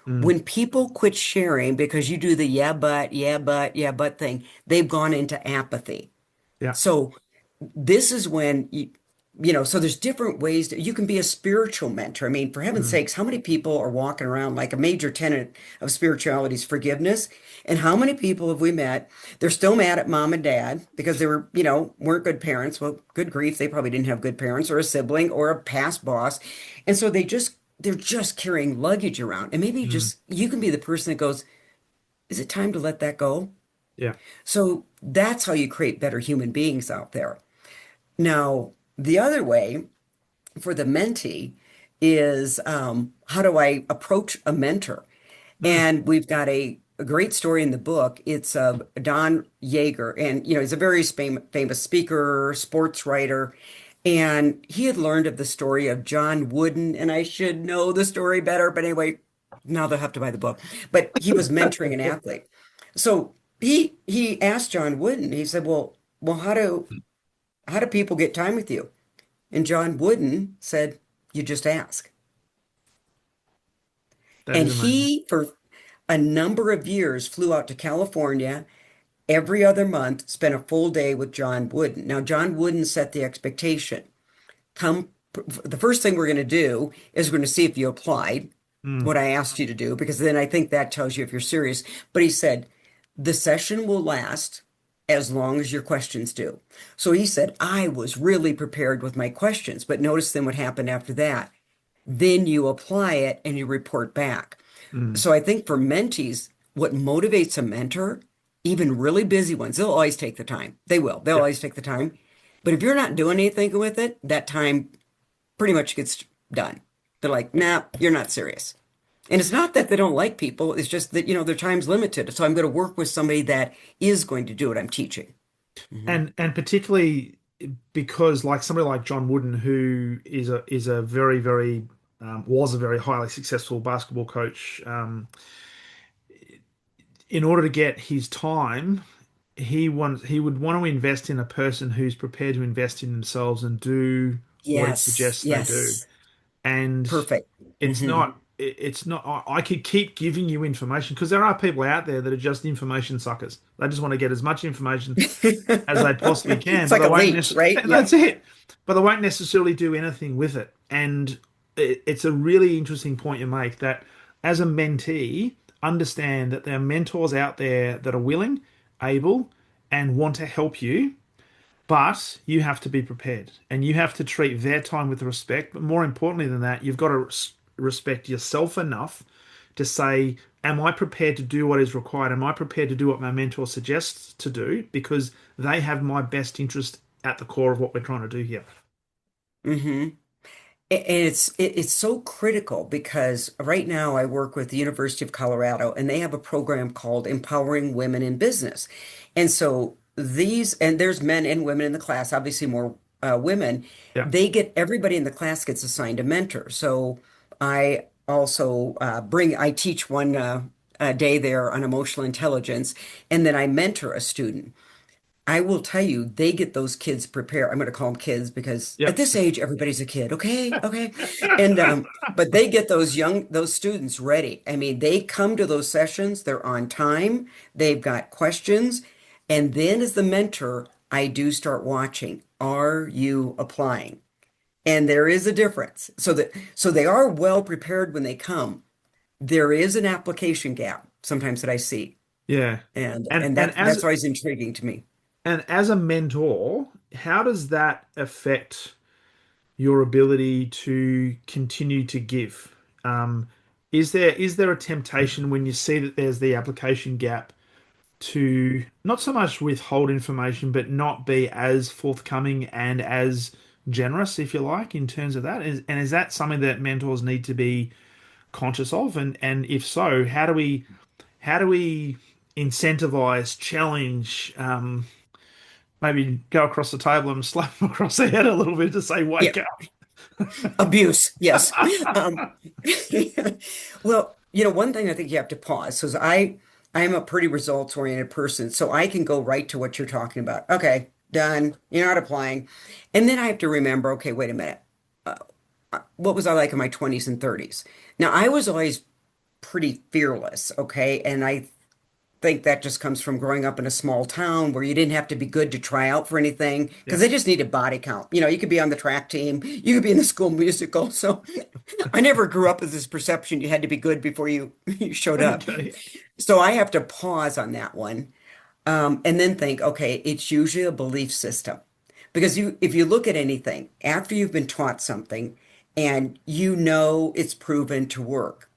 mm,
When people quit sharing because you do the yeah, but, yeah, but, yeah, but thing, they've gone into apathy.
yeah.
So this is when you, so there's different ways that you can be a spiritual mentor. I mean, for heaven's
Mm,
sakes, how many people are walking around like a major tenet of spirituality is forgiveness? And how many people have we met? They're still mad at mom and dad because they were, weren't good parents. Well, good grief, they probably didn't have good parents or a sibling or a past boss. And so they're just carrying luggage around. And maybe
mm,
just you can be the person that goes, is it time to let that go?
yeah.
So that's how you create better human beings out there. Now, the other way for the mentee is how do I approach a mentor?
Mm,
And we've got a great story in the book. It's Don Yeager, and he's a very famous speaker, sports writer, and he had learned of the story of John Wooden, and I should know the story better, but anyway, now they'll have to buy the book. But he was mentoring an athlete, so he asked John Wooden. He said, "Well, how do people get time with you?" And John Wooden said, "You just ask."
that
And
is amazing.
he, for a number of years, flew out to California every other month, spent a full day with John Wooden. Now, John Wooden set the expectation. The first thing we're going to do is we're going to see if you applied
Mm,
what I asked you to do, because then I think that tells you if you're serious. But he said, the session will last as long as your questions do. So he said, I was really prepared with my questions, but notice then what happened after that. Then you apply it and you report back.
mm,
So I think for mentees, what motivates a mentor, even really busy ones, they'll always take the time. They will. They'll
yeah.
always take the time. But if you're not doing anything with it, that time pretty much gets done. They're like, nah, you're not serious. And it's not that they don't like people, it's just that, their time's limited. So I'm going to work with somebody that is going to do what I'm teaching. Mhm.
And particularly because like somebody like John Wooden, who is a very, very was a very highly successful basketball coach. In order to get his time, he would want to invest in a person who's prepared to invest in themselves and do what he
Yes,
suggests they do.
yes.
And
Perfect.
it's
Hmm.
not it's not I could keep giving you information because there are people out there that are just information suckers. They just want to get as much information as they possibly can,
It's
but
like
they
a
won't
leech, right?
necessarily
Yeah.
that's it. But they won't necessarily do anything with it. And it's a really interesting point you make that as a mentee, understand that there are mentors out there that are willing, able, and want to help you, but you have to be prepared and you have to treat their time with respect. But more importantly than that, you've got to respect yourself enough to say, am I prepared to do what is required? Am I prepared to do what my mentor suggests to do? Because they have my best interest at the core of what we're trying to do here.
Hmm. And it's so critical because right now I work with the University of Colorado and they have a program called Empowering Women in Business. And so and there's men and women in the class, obviously more women,
Yeah.
everybody in the class gets assigned a mentor. So I also I teach one a day there on emotional intelligence, and then I mentor a student. I will tell you, they get those kids prepared. I'm going to call them kids because at
Yep.
this age, everybody's a kid. Okay, okay. And but they get those students ready. I mean, they come to those sessions, they're on time, they've got questions, and then as the mentor, I do start watching. Are you applying? And there is a difference. So they are well prepared when they come. There is an application gap sometimes that I see,
Yeah.
and
And
and
and
that's
as
always intriguing to me.
and as a mentor, how does that affect your ability to continue to give? Um, is there a temptation when you see that there's the application gap to not so much withhold information, but not be as forthcoming and as generous, if you like, in terms of that? And is that something that mentors need to be conscious of? And if so, how do we incentivize, challenge, maybe go across the table and slap them across the head a little bit to say,
Yeah.
wake up.
Abuse, yes. Um, well, one thing I think you have to pause because I'm a pretty results oriented person, so I can go right to what you're talking about. Okay, done. You're not applying, and then I have to remember. Okay, wait a minute. What was I like in my 20s and 30s? Now, I was always pretty fearless. Okay, and think that just comes from growing up in a small town where you didn't have to be good to try out for anything because
Yeah.
they just needed body count. You could be on the track team, you could be in the school musical. So I never grew up with this perception you had to be good before you showed up.
Okay.
So I have to pause on that one, and then think, okay, it's usually a belief system. Because if you look at anything, after you've been taught something and you know it's proven to work,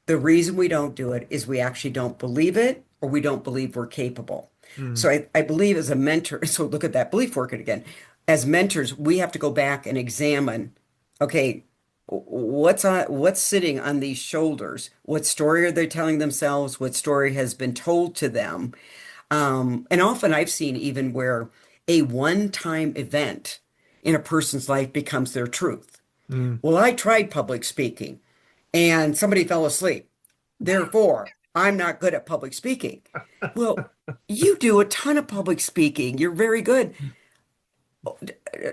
the reason we don't do it is we actually don't believe it or we don't believe we're capable.
Mm,
So I believe as a mentor, so look at that belief working again. As mentors, we have to go back and examine, okay, what's sitting on these shoulders? What story are they telling themselves? What story has been told to them? And often I've seen even where a one-time event in a person's life becomes their truth.
mm.
Well, I tried public speaking and somebody fell asleep. Therefore, I'm not good at public speaking. Well, you do a ton of public speaking. You're very good.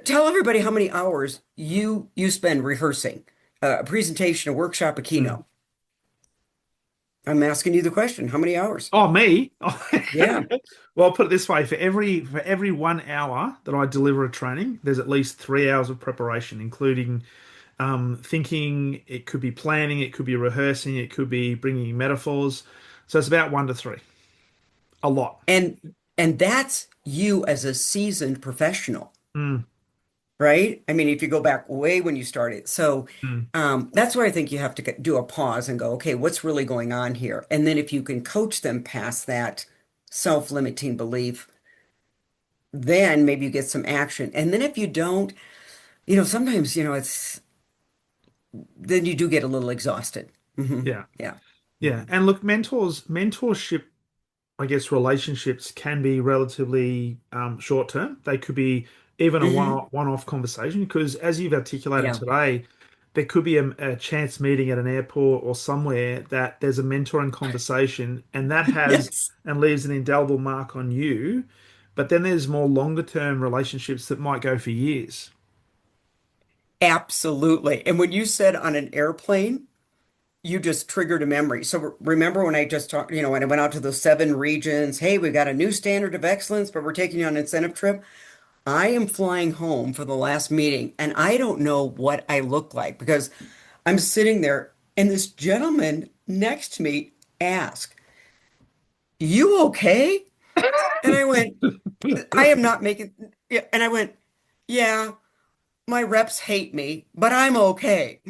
Tell everybody how many hours you spend rehearsing a presentation, a workshop, a
Mm.
keynote. I'm asking you the question. How many hours?
Oh, me?
Yeah.
Well, I'll put it this way: for every 1 hour that I deliver a training, there's at least 3 hours of preparation, including thinking. It could be planning, it could be rehearsing, it could be bringing metaphors. So it's about 1 to 3. A lot.
And that's you as a seasoned professional.
Mm,
Right? I mean, if you go back way when you started. So
mm.
that's where I think you have to do a pause and go, okay, what's really going on here? And then if you can coach them past that self-limiting belief, then maybe you get some action. And then if you don't, sometimes, it's then you do get a little exhausted.
Yeah,
Yeah.
yeah. And look, mentorship, I guess relationships can be relatively short term. They could be even a
Hmm.
one-off conversation because, as you've articulated
Yeah.
today, there could be a chance meeting at an airport or somewhere that there's a mentoring conversation, and that has
Yes.
and leaves an indelible mark on you. But then there's more longer term relationships that might go for years.
Absolutely. And when you said on an airplane, you just triggered a memory. So remember when I just talked, when I went out to those 7 regions, hey, we got a new standard of excellence, but we're taking you on an incentive trip. I am flying home for the last meeting and I don't know what I look like because I'm sitting there and this gentleman next to me asked, you okay? And I went, I am not making, yeah. And I went, yeah, my reps hate me, but I'm okay.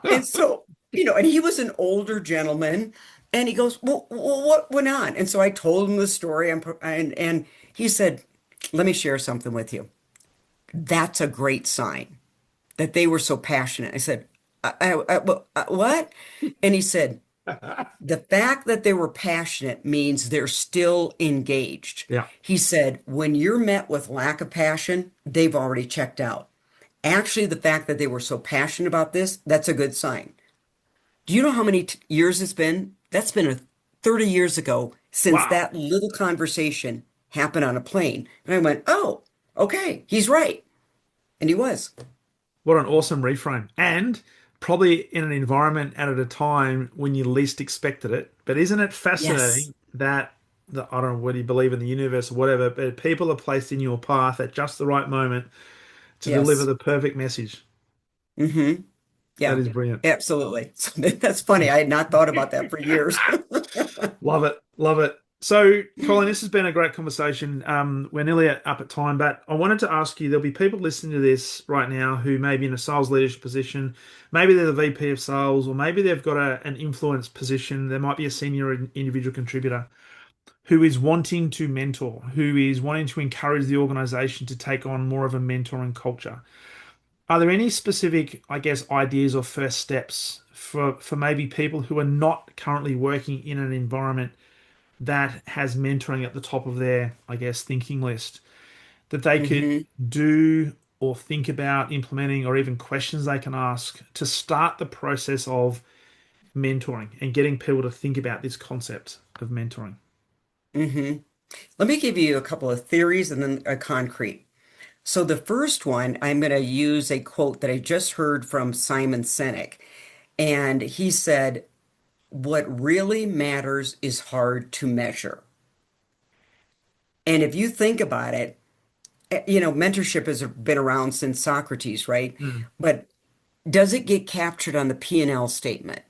And so, and he was an older gentleman, and he goes, well, what went on? And so I told him the story, and he said, let me share something with you. That's a great sign that they were so passionate. I said, what? And he said, the fact that they were passionate means they're still engaged.
Yeah.
He said, when you're met with lack of passion, they've already checked out. Actually, the fact that they were so passionate about this, that's a good sign. Do you know how many years it's been? That's been 30 years ago since
Wow.
that little conversation happened on a plane. And I went, oh, okay, he's right. And he was.
What an awesome reframe. And probably in an environment and at a time when you least expected it. But isn't it
Yes.
fascinating that I don't know whether you believe in the universe or whatever, but people are placed in your path at just the right moment to deliver
Yes.
the perfect message.
Hmm.
That
Yeah,
is brilliant.
absolutely. So that's funny. I had not thought about that for years.
Love it. Love it. So, Colin, this has been a great conversation. We're nearly up at time, but I wanted to ask you, there'll be people listening to this right now who may be in a sales leadership position. Maybe they're the VP of sales, or maybe they've got an influence position. There might be a senior individual contributor who is wanting to mentor, who is wanting to encourage the organization to take on more of a mentoring culture. Are there any specific, I guess, ideas or first steps for maybe people who are not currently working in an environment that has mentoring at the top of their, I guess, thinking list that they could
Hmm.
do or think about implementing, or even questions they can ask to start the process of mentoring and getting people to think about this concept of mentoring?
Hmm. Let me give you a couple of theories and then a concrete. So the first one, I'm going to use a quote that I just heard from Simon Sinek. And he said, what really matters is hard to measure. And if you think about it, mentorship has been around since Socrates, right?
Mm,
But does it get captured on the P&L statement?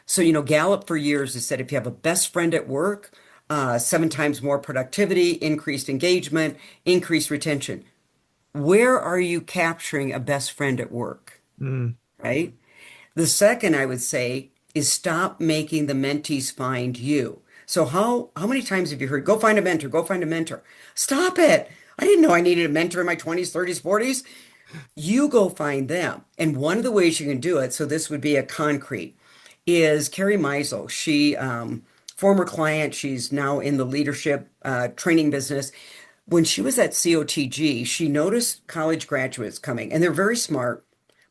So, Gallup for years has said if you have a best friend at work, 7 times more productivity, increased engagement, increased retention. Where are you capturing a best friend at work,
mm,
right? The second I would say is stop making the mentees find you. So how many times have you heard, go find a mentor, go find a mentor? Stop it. I didn't know I needed a mentor in my 20s, 30s, 40s. You go find them. And one of the ways you can do it, so this would be a concrete, is Carrie Meisel. She, former client, she's now in the leadership training business. When she was at COTG, she noticed college graduates coming, and they're very smart,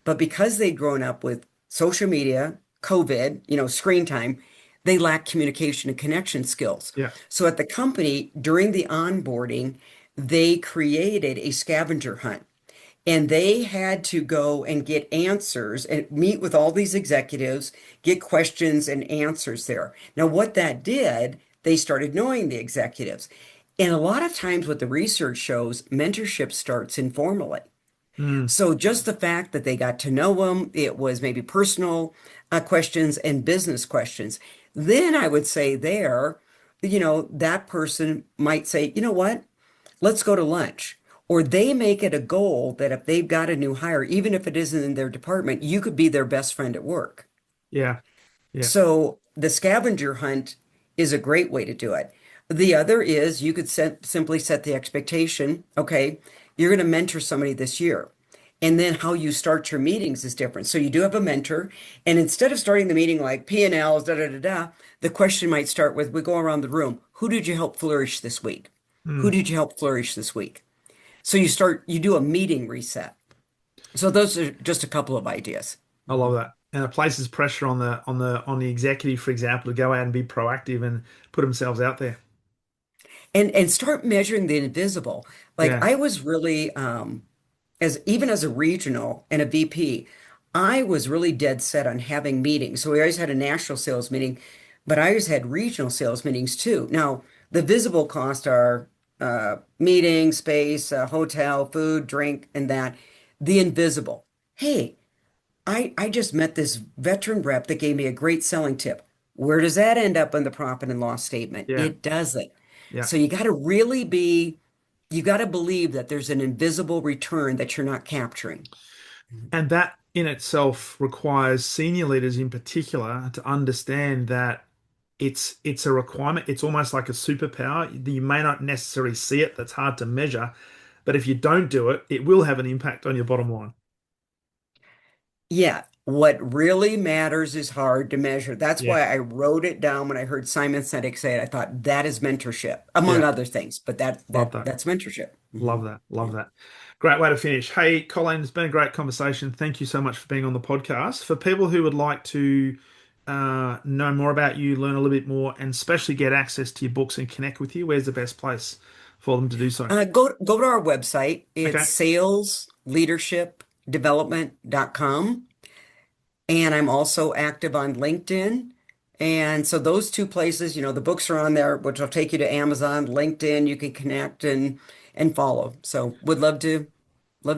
but because they'd grown up with social media, COVID, screen time, they lack communication and connection skills.
yeah.
So at the company, during the onboarding, they created a scavenger hunt. And they had to go and get answers and meet with all these executives, get questions and answers there. Now, what that did, they started knowing the executives. And a lot of times, what the research shows, mentorship starts informally.
Mm,
So just the fact that they got to know them, it was maybe personal questions and business questions. Then I would say there, that person might say, you know what? Let's go to lunch. Or they make it a goal that if they've got a new hire, even if it isn't in their department, you could be their best friend at work.
yeah. Yeah.
So the scavenger hunt is a great way to do it. The other is you could simply set the expectation, okay, you're going to mentor somebody this year. And then how you start your meetings is different. So you do have a mentor, and instead of starting the meeting like P&Ls, da da da da, the question might start with, we go around the room. Who did you help flourish this week? Who
Mm,
did you help flourish this week? So you do a meeting reset. So those are just a couple of ideas.
I love that. And it places pressure on the executive, for example, to go out and be proactive and put themselves out there.
And start measuring the invisible. Like
Yeah.
I was really as even as a regional and a VP, I was really dead set on having meetings. So we always had a national sales meeting, but I always had regional sales meetings too. Now, the visible costs are meeting, space, hotel, food, drink, and that. The invisible. Hey, I just met this veteran rep that gave me a great selling tip. Where does that end up in the profit and loss statement?
Yeah.
It doesn't.
Yeah.
So you got to believe that there's an invisible return that you're not capturing.
And that in itself requires senior leaders in particular to understand that it's a requirement. It's almost like a superpower. You may not necessarily see it, that's hard to measure, but if you don't do it, it will have an impact on your bottom line.
Yeah, what really matters is hard to measure. That's
Yeah.
why I wrote it down when I heard Simon Sinek say it. I thought that is mentorship, among
Yeah.
other things, but that
Love
that
that.
that's mentorship.
Love that. Love
Yeah.
that. Great way to finish. Hey, Colleen, it's been a great conversation. Thank you so much for being on the podcast. For people who would like to know more about you, learn a little bit more, and especially get access to your books and connect with you, where's the best place for them to do so?
Go to our website. It's
Okay.
salesleadershipdevelopment.com. And I'm also active on LinkedIn. And so those two places, the books are on there, which will take you to Amazon, LinkedIn, you can connect and follow. So would love to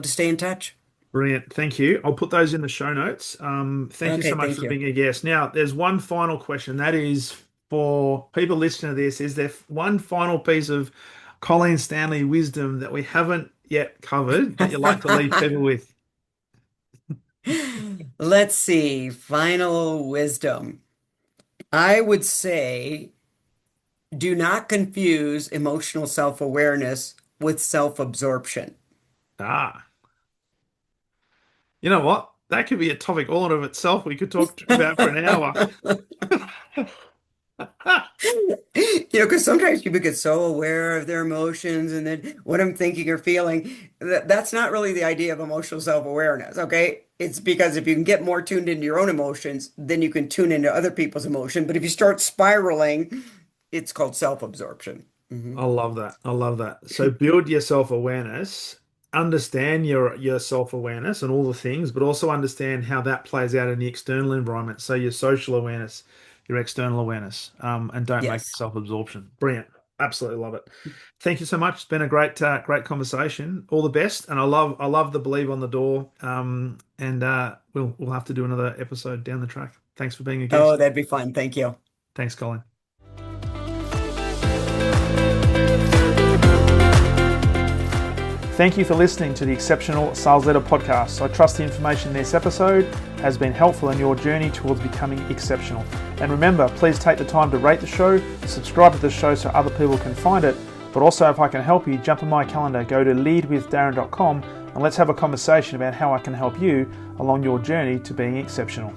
stay in touch.
Brilliant. Thank you. I'll put those in the show notes. Thank you so
Okay,
much
thank
for
you.
being a guest. Now, there's one final question. That is for people listening to this. Is there one final piece of Colleen Stanley wisdom that we haven't yet covered that you'd like to leave people with?
Let's see. Final wisdom. I would say do not confuse emotional self-awareness with self-absorption.
Ah, you know what? That could be a topic all in of itself we could talk about for an hour.
Because sometimes people get so aware of their emotions and then what I'm thinking or feeling. That's not really the idea of emotional self-awareness, okay? It's because if you can get more tuned into your own emotions, then you can tune into other people's emotion. But if you start spiraling, it's called self-absorption. Hmm.
I love that. I love that. So build your self-awareness, understand your self-awareness and all the things, but also understand how that plays out in the external environment. So your social awareness, your external awareness, and don't make it
Yes.
self-absorption. Brilliant. Absolutely love it. Thank you so much. It's been a great conversation. All the best, and I love the believe on the door. And we'll have to do another episode down the track. Thanks for being a
Oh,
guest.
that'd be fun. Thank you.
Thanks, Colin. Thank you for listening to the Exceptional Sales Leader podcast. I trust the information in this episode has been helpful in your journey towards becoming exceptional. And remember, please take the time to rate the show, subscribe to the show so other people can find it. But also, if I can help you, jump on my calendar, go to leadwithdarren.com, and let's have a conversation about how I can help you along your journey to being exceptional.